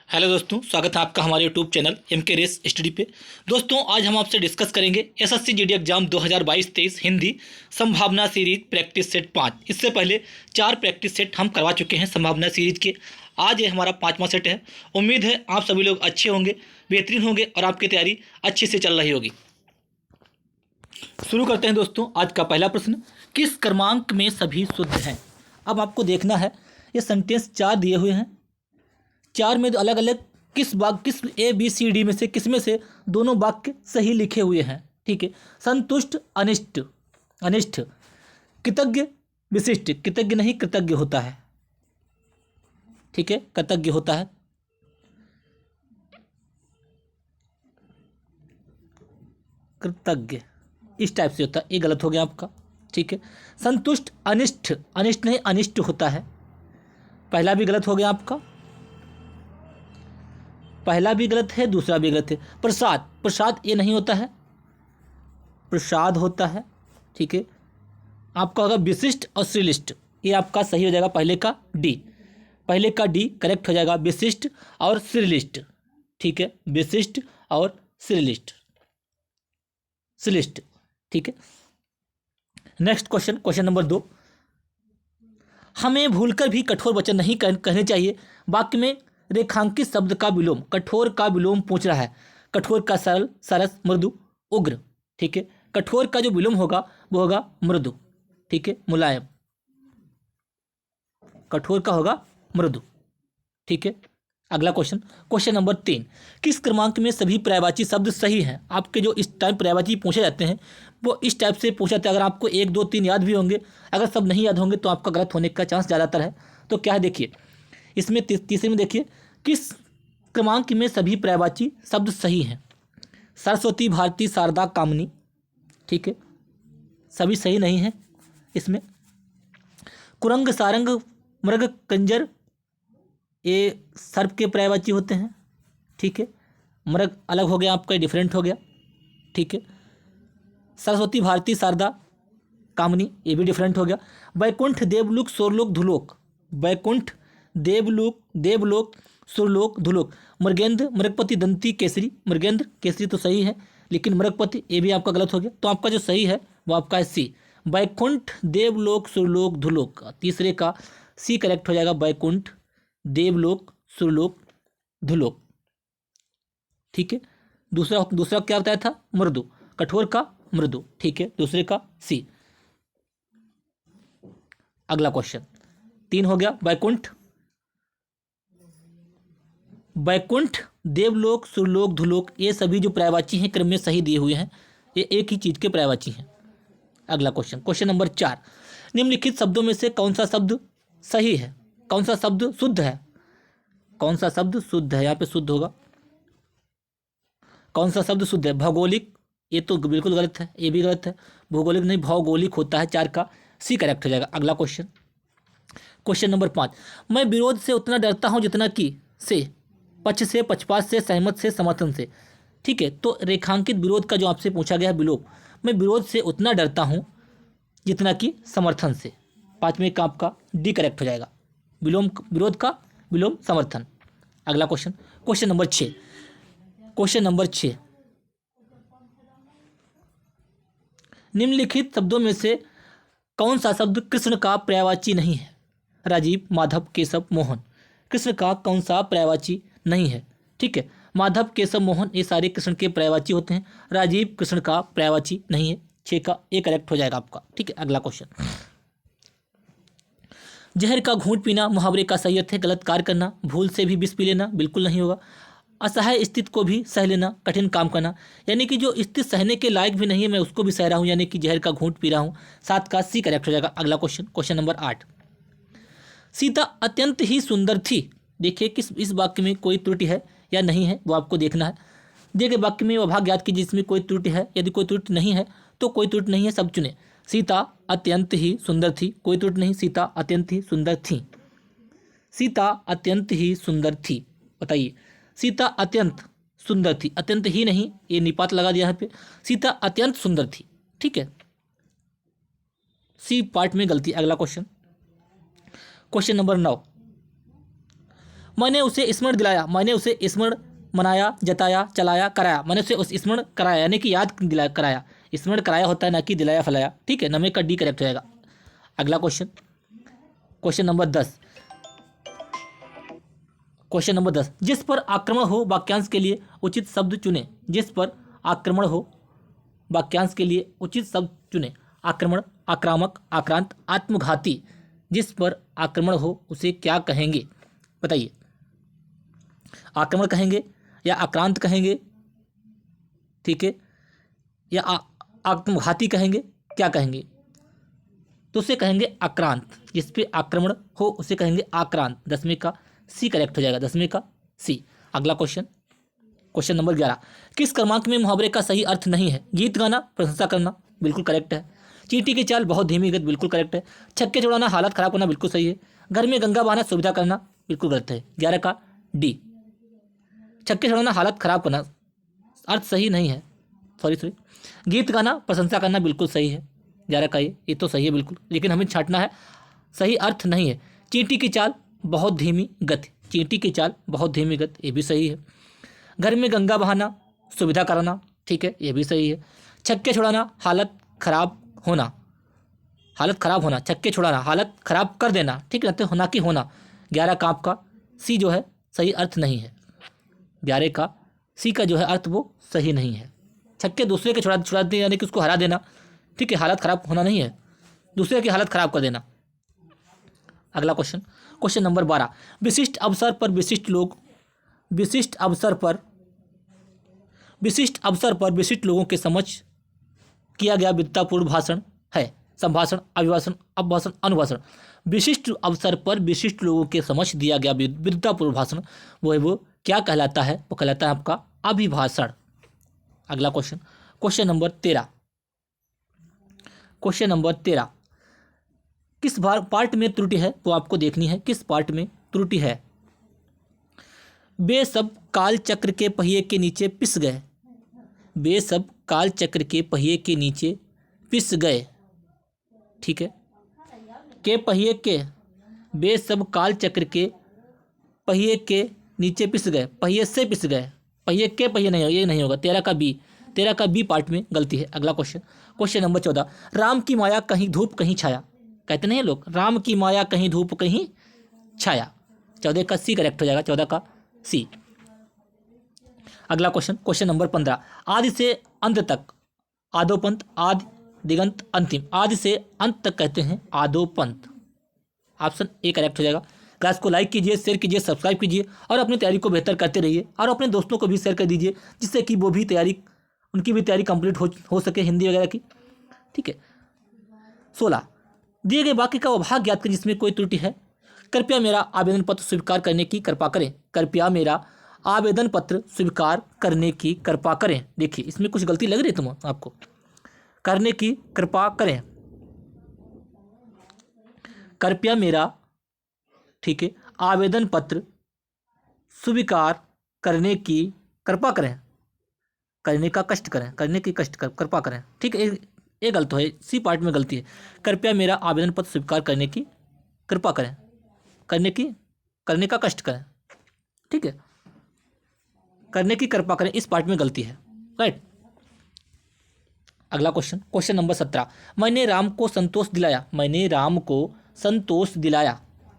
Hello दोस्तों, स्वागत है आपका हमारे यूट्यूब चैनल एम के रेस स्टडी पे। दोस्तों, आज हम आपसे डिस्कस करेंगे एसएससी जीडी एग्जाम 2022-23 हिंदी संभावना सीरीज प्रैक्टिस सेट 5। इससे पहले 4 प्रैक्टिस सेट हम करवा चुके हैं संभावना सीरीज के। आज ये हमारा 5वां सेट है। उम्मीद है आप सभी लोग अच्छे होंगे, बेहतरीन होंगे और आपकी तैयारी अच्छे से चल रही होगी। शुरू करते हैं दोस्तों। आज का पहला प्रश्न, किस क्रमांक में सभी शुद्ध हैं? अब आपको देखना है, ये सेंटेंस 4 दिए हुए हैं। 4 में अलग अलग किस ए बी सी डी में से किस में से दोनों वाक्य सही लिखे हुए हैं। ठीक है। संतुष्ट अनिष्ट, अनिष्ट। कृतज्ञ विशिष्ट, कृतज्ञ नहीं कृतज्ञ होता है। ठीक है, कृतज्ञ होता है। कृतज्ञ इस टाइप से होता है, ये गलत हो गया आपका। ठीक है। संतुष्ट अनिष्ट, अनिष्ट नहीं अनिष्ट होता है, पहला भी गलत हो गया आपका। पहला भी गलत है, दूसरा भी गलत है। प्रसाद, प्रसाद ये नहीं होता है, प्रसाद होता है। ठीक है। आपका होगा विशिष्ट और श्रीलिष्ट, ये आपका सही हो जाएगा। पहले का डी, पहले का डी करेक्ट हो जाएगा, विशिष्ट और श्रीलिष्ट। ठीक है, विशिष्ट और श्रीलिष्ट, श्रीलिष्ट। ठीक है। नेक्स्ट क्वेश्चन, क्वेश्चन नंबर 2, हमें भूलकर भी कठोर वचन नहीं कहने चाहिए। वाक्य में रेखांकित शब्द का विलोम, कठोर का विलोम पूछ रहा है। कठोर का सरल, सरस, मृदु, उग्र। ठीक है। कठोर का जो विलोम होगा वो होगा मृदु। ठीक है, मुलायम। कठोर का होगा मृदु। ठीक है। अगला क्वेश्चन, क्वेश्चन नंबर 3, किस क्रमांक में सभी पर्यायवाची शब्द सही हैं? आपके जो इस टाइप पर्यायवाची पूछे जाते हैं वो इस टाइप से पूछे जाते हैं। अगर आपको 1, 2, 3 याद भी होंगे, अगर सब नहीं याद होंगे तो आपका गलत होने का चांस ज़्यादातर है। तो क्या है देखिए, इसमें तीसरे में देखिए, किस क्रमांक में सभी पर्यायवाची शब्द सही हैं? सरस्वती, भारती, शारदा, कामनी। ठीक है, सभी सही नहीं हैं इसमें। कुरंग, सारंग, मृग, कंजर, ये सर्प के पर्यायवाची होते हैं। ठीक है। मृग अलग हो गया आपका, डिफरेंट हो गया। ठीक है। सरस्वती, भारती, शारदा, कामनी ये भी डिफरेंट हो गया। वैकुंठ, देवलोक, सुरलोक, धुलोक। वैकुंठ, देवलोक, देवलोक, सुरलोक, धुलोक। मृगेंद्र, मृगपति, दंती, केसरी। मृगेंद्र, केसरी तो सही है, लेकिन मृगपति ये भी आपका गलत हो गया। तो आपका जो सही है वो आपका है सी, वैकुंठ, देवलोक, सुरलोक, धुलोक। तीसरे का सी करेक्ट हो जाएगा, वैकुंठ, देवलोक, सुरलोक, धुलोक। ठीक है। दूसरा दूसरा क्या बताया था? मृदु, कठोर का मृदु। ठीक है, दूसरे का सी। अगला क्वेश्चन 3 हो गया, वैकुंठ, वैकुंठ, देवलोक, सुरलोक, धुलोक ये सभी जो पर्यायवाची हैं क्रम में सही दिए हुए हैं, ये एक ही चीज के पर्यायवाची हैं। अगला क्वेश्चन, क्वेश्चन नंबर 4, निम्नलिखित शब्दों में से कौन सा शब्द सही है? कौन सा शब्द शुद्ध है? कौन सा शब्द शुद्ध है? यहाँ पे शुद्ध होगा। कौन सा शब्द शुद्ध है? भौगोलिक, ये तो बिल्कुल गलत है, ये भी गलत है। भौगोलिक नहीं भौगोलिक होता है, 4 का सी करेक्ट हो जाएगा। अगला क्वेश्चन, क्वेश्चन नंबर 5, मैं विरोध से उतना डरता हूँ जितना कि से, पक्ष से, पक्षपात से, सहमत से, समर्थन से। ठीक है। तो रेखांकित विरोध का जो आपसे पूछा गया है विलोम, मैं विरोध से उतना डरता हूँ जितना कि समर्थन से। 5वें का आपका डी करेक्ट हो जाएगा, विलोम, विरोध का विलोम, समर्थन। अगला question, question number 6, question number 6, निम्नलिखित शब्दों में से कौन सा शब्द कृष्ण का पर्यायवाची नहीं है? राजीव, माधव, केशव, मोहन। कृष्ण का कौन सा पर्यायवाची नहीं है? ठीक है, माधव, केशव, मोहन ये सारे कृष्ण के पर्यायवाची होते हैं। राजीव कृष्ण का पर्यायवाची नहीं है। 6 का ए करेक्ट हो जाएगा आपका। ठीक है। अगला क्वेश्चन, जहर का घूंट पीना मुहावरे का सही अर्थ है। गलत कार्य करना, भूल से भी विष पी लेना, बिल्कुल नहीं होगा। असहाय स्थिति को भी सह लेना, कठिन काम करना, यानी कि जो स्थिति सहने के लायक भी नहीं है मैं उसको भी सह रहा हूँ, यानी कि जहर का घूंट पी रहा हूँ। 7 का सी करेक्ट हो जाएगा। अगला क्वेश्चन, क्वेश्चन नंबर 8, सीता अत्यंत ही सुंदर थी। देखिए किस इस वाक्य में कोई त्रुटि है या नहीं है वो आपको देखना है। दिए गए वाक्य में वह भाग ज्ञात की जिसमें कोई त्रुटि है, यदि कोई त्रुटि नहीं है तो कोई त्रुटि नहीं है, सब चुने। सीता अत्यंत ही सुंदर थी, कोई त्रुटि नहीं, सीता अत्यंत ही सुंदर थी। सीता अत्यंत ही सुंदर थी, बताइए। सीता अत्यंत सुंदर थी, अत्यंत ही नहीं, ये निपात लगा दिया यहाँ पे। सीता अत्यंत सुंदर थी। ठीक है, सी पार्ट में गलती। अगला क्वेश्चन, क्वेश्चन नंबर 9, मैंने उसे स्मरण दिलाया, मैंने उसे स्मरण मनाया, जताया, चलाया, कराया। मैंने उसे उस स्मरण कराया यानी कि याद दिलाया, कराया। स्मरण कराया होता है ना कि दिलाया फलाया। ठीक है, नंबर का डी करेक्ट हो जाएगा। अगला question, question number 10। Question number 10, जिस पर आक्रमण हो वाक्यांश के लिए उचित शब्द चुने। जिस पर आक्रमण हो वाक्यांश के लिए उचित शब्द चुने। आक्रमण, आक्रामक, आक्रांत, आत्मघाती। जिस पर आक्रमण हो उसे क्या कहेंगे बताइए। आक्रमण कहेंगे या आक्रांत कहेंगे, ठीक है, या आत्मघाती कहेंगे, क्या कहेंगे? तो उसे कहेंगे आक्रांत। जिस पे आक्रमण हो उसे कहेंगे आक्रांत। 10वीं का सी करेक्ट हो जाएगा, 10वीं का सी। अगला क्वेश्चन, क्वेश्चन नंबर 11, किस क्रमांक में मुहावरे का सही अर्थ नहीं है? गीत गाना, प्रशंसा करना, बिल्कुल करेक्ट है। चींटी की चाल, बहुत धीमी गति, बिल्कुल करेक्ट है। छक्के छुड़ाना, हालत खराब होना, बिल्कुल सही है। घर में गंगा बहाना, सुविधा करना, बिल्कुल गलत है। 11 का डी। छक्के छुड़ाना, हालत खराब करना अर्थ सही नहीं है, सॉरी। गीत गाना, प्रशंसा करना, बिल्कुल सही है। 11 का ये तो सही है बिल्कुल, लेकिन हमें छांटना है, सही अर्थ नहीं है। चींटी की चाल, बहुत धीमी गति, चींटी की चाल, बहुत धीमी गति, ये भी सही है। घर में गंगा बहाना, सुविधा कराना, ठीक है, ये भी सही है। छक्के छुड़ाना, हालत खराब होना, हालत खराब होना, छक्के छुड़ाना, हालत खराब कर देना, ठीक है, तो होना कि होना। 11 का आपका सी जो है सही अर्थ नहीं है। 11 का सी का जो है अर्थ वो सही नहीं है। छक्के दूसरे के छुड़ा देना यानी कि उसको हरा देना, ठीक है, हालत खराब होना नहीं है, दूसरे की हालत खराब कर देना। अगला क्वेश्चन, क्वेश्चन नंबर 12, विशिष्ट अवसर पर विशिष्ट लोग, विशिष्ट अवसर पर विशिष्ट लोगों के समक्ष किया गया विद्वतापूर्ण भाषण है। संभाषण, अभिभाषण, अपभाषण, अनुभाषण। विशिष्ट अवसर पर विशिष्ट लोगों के समक्ष दिया गया विद्वतापूर्ण भाषण वो क्या कहलाता है? वो कहलाता है आपका अभिभाषण। अगला question, question number 13, question number 13, किस पार्ट में त्रुटि है वो आपको देखनी है। किस पार्ट में त्रुटि है? वे सब काल चक्र के पहिए के नीचे पिस गए। वे सब काल चक्र के पहिए के नीचे पिस गए, ठीक है, के पहिए के, वे सब काल चक्र के पहिए के नीचे पिस गए, पहिए से पिस गए, पहिए के पहिए नहीं, ये नहीं होगा। 13 का बी पार्ट में गलती है। अगला क्वेश्चन, क्वेश्चन नंबर 14, राम की माया कहीं धूप कहीं छाया। कहते नहीं लोग, राम की माया कहीं धूप कहीं छाया। 14 का सी करेक्ट हो जाएगा, 14 का सी। अगला क्वेश्चन, क्वेश्चन नंबर 15, आदि से अंत तक, आदोपंत, आदि, दिगंत, अंतिम। आदि से अंत तक कहते हैं आदोपंत। ऑप्शन ए करेक्ट हो जाएगा। क्लास को लाइक कीजिए, शेयर कीजिए, सब्सक्राइब कीजिए और अपनी तैयारी को बेहतर करते रहिए और अपने दोस्तों को भी शेयर कर दीजिए, जिससे कि वो भी तैयारी, उनकी भी तैयारी कंप्लीट हो सके हिंदी वगैरह की, ठीक है। 16, दिए गए वाक्य का वो भाग ज्ञात करें जिसमें कोई त्रुटि है। कृपया मेरा आवेदन पत्र स्वीकार करने की कृपा करें। कृपया मेरा आवेदन पत्र स्वीकार करने की कृपा करें। देखिए इसमें कुछ गलती लग रही है तुम आपको, करने की कृपा करें, कृपया मेरा, ठीक है, आवेदन पत्र स्वीकार करने की कृपा करें, करने का कष्ट करें, करने की कष्ट कृपा करें, ठीक है, ये गलत है, सी पार्ट में गलती है। कृपया मेरा आवेदन पत्र स्वीकार करने की कृपा करें, करने का कष्ट करें, ठीक है, करने की कृपा करें, इस पार्ट में गलती है, राइट। अगला क्वेश्चन, क्वेश्चन नंबर 17, मैंने राम को संतोष दिलाया। मैंने राम को संतोष दिलाया,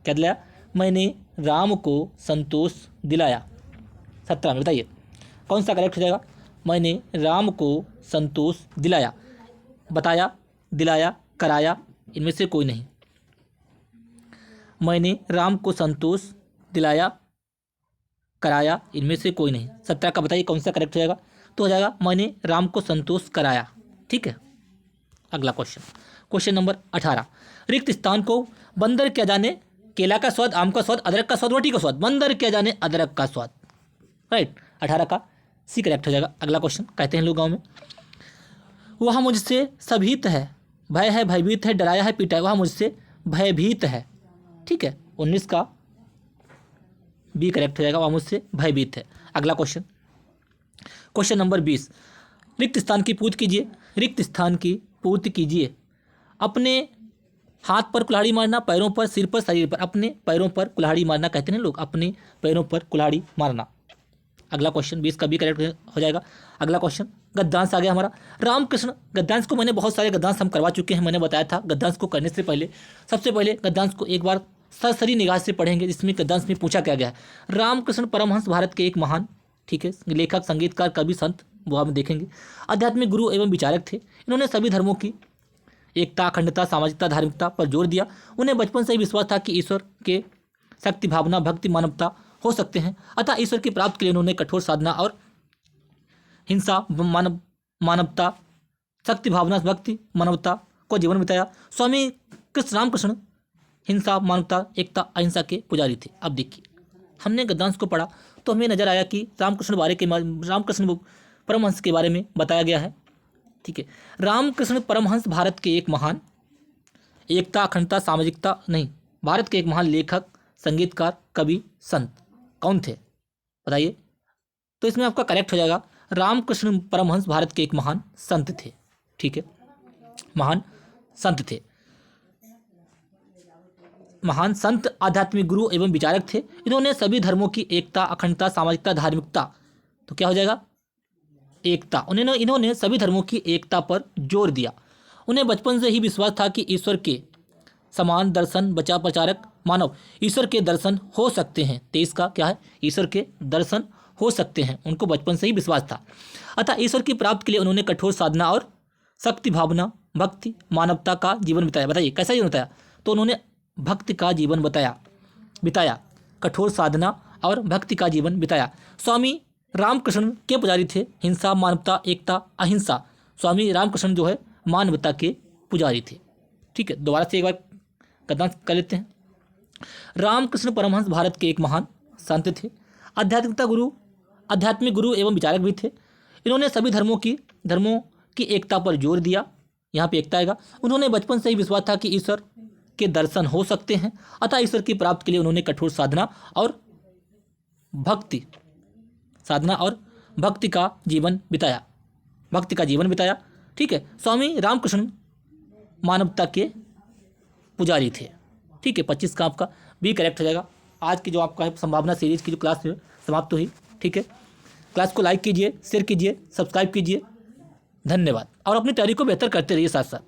क्या दिलाया? मैंने राम को संतोष दिलाया। 17 में बताइए कौन सा करेक्ट हो जाएगा? मैंने राम को संतोष दिलाया, बताया, दिलाया, कराया, इनमें से कोई नहीं। मैंने राम को संतोष दिलाया, कराया, इनमें से कोई नहीं। 17 का बताइए कौन सा करेक्ट हो जाएगा? तो हो जाएगा मैंने राम को संतोष कराया, ठीक है। अगला क्वेश्चन, क्वेश्चन नंबर 18, रिक्त स्थान को बंदर क्या जाने, केला का स्वाद, आम का स्वाद, अदरक का स्वाद, रोटी का स्वाद। बंदर क्या जाने अदरक का स्वाद, राइट। 18 का सी करेक्ट हो जाएगा। अगला क्वेश्चन, कहते हैं लोग गाँव में, वह मुझसे सभीत है, भय है, भयभीत है, डराया है, पीटा है। वह मुझसे भयभीत है, ठीक है। 19 का बी करेक्ट हो जाएगा, वह मुझसे भयभीत है। अगला क्वेश्चन, क्वेश्चन नंबर 20, रिक्त स्थान की पूर्ति कीजिए। रिक्त स्थान की पूर्ति कीजिए। अपने हाथ पर कुल्हाड़ी मारना, पैरों पर, सिर पर, शरीर पर। अपने पैरों पर कुल्हाड़ी मारना कहते हैं लोग, अपने पैरों पर कुल्हाड़ी मारना। अगला क्वेश्चन 20 का भी करेक्ट हो जाएगा। अगला क्वेश्चन गद्यांश आ गया हमारा। रामकृष्ण, गद्यांश को मैंने बहुत सारे गद्यांश हम करवा चुके हैं, मैंने बताया था। गद्यांश को करने से पहले सबसे पहले गद्यांश को एक बार सरसरी निगाह से पढ़ेंगे, जिसमें गद्यांश में पूछा क्या गया है। रामकृष्ण परमहंस भारत के एक महान, ठीक है, लेखक, संगीतकार, कवि, संत, वो हम देखेंगे। आध्यात्मिक गुरु एवं विचारक थे। इन्होंने सभी धर्मों की एकता, अखंडता, सामाजिकता, धार्मिकता पर जोर दिया। उन्हें बचपन से ही विश्वास था कि ईश्वर के शक्ति, भावना, भक्ति, मानवता हो सकते हैं। अतः ईश्वर की प्राप्ति के लिए उन्होंने कठोर साधना और हिंसा, मानवता, शक्ति, भावना, भक्ति, मानवता को जीवन बिताया। स्वामी कृष्ण रामकृष्ण हिंसा, मानवता, एकता, अहिंसा के पुजारी थे। अब देखिए, हमने गद्यांश को पढ़ा तो हमें नजर आया कि रामकृष्ण परमहंस के बारे में बताया गया है, ठीक है। रामकृष्ण परमहंस भारत के एक महान, एकता, अखंडता, सामाजिकता नहीं, भारत के एक महान लेखक, संगीतकार, कवि, संत कौन थे बताइए। तो इसमें आपका करेक्ट हो जाएगा, रामकृष्ण परमहंस भारत के एक महान संत थे, ठीक है, महान संत थे। महान संत, आध्यात्मिक गुरु एवं विचारक थे। इन्होंने सभी धर्मों की एकता, अखंडता, सामाजिकता, धार्मिकता, तो क्या हो जाएगा एकता, इन्होंने सभी धर्मों की एकता पर जोर दिया। उन्हें बचपन से ही विश्वास था कि ईश्वर के समान दर्शन, बचा प्रचारक मानव ईश्वर के दर्शन हो सकते हैं। 23 का क्या है, ईश्वर के दर्शन हो सकते हैं, उनको बचपन से ही विश्वास था। अतः ईश्वर की प्राप्ति के लिए उन्होंने कठोर साधना और शक्ति, भावना, भक्ति, मानवता का जीवन बिताया। बताइए कैसा जीवन बिताया, तो उन्होंने भक्ति का जीवन बिताया, कठोर साधना और भक्ति का जीवन बिताया। स्वामी रामकृष्ण के पुजारी थे, हिंसा, मानवता, एकता, अहिंसा। स्वामी रामकृष्ण जो है मानवता के पुजारी थे, ठीक है। दोबारा से एक बार गद्यांश कर लेते हैं। रामकृष्ण परमहंस भारत के एक महान संत थे, आध्यात्मिक गुरु एवं विचारक भी थे। इन्होंने सभी धर्मों की एकता पर जोर दिया, यहाँ पे एकता आएगा। उन्होंने बचपन से ही विश्वास था कि ईश्वर के दर्शन हो सकते हैं। अतः ईश्वर की प्राप्ति के लिए उन्होंने कठोर साधना और भक्ति का जीवन बिताया, ठीक है। स्वामी रामकृष्ण मानवता के पुजारी थे, ठीक है। 25 का आपका भी करेक्ट हो जाएगा। आज की जो आपका है संभावना सीरीज की जो क्लास है समाप्त हुई, ठीक है। क्लास को लाइक कीजिए, शेयर कीजिए, सब्सक्राइब कीजिए, धन्यवाद। और अपनी तैयारी को बेहतर करते रहिए साथ साथ।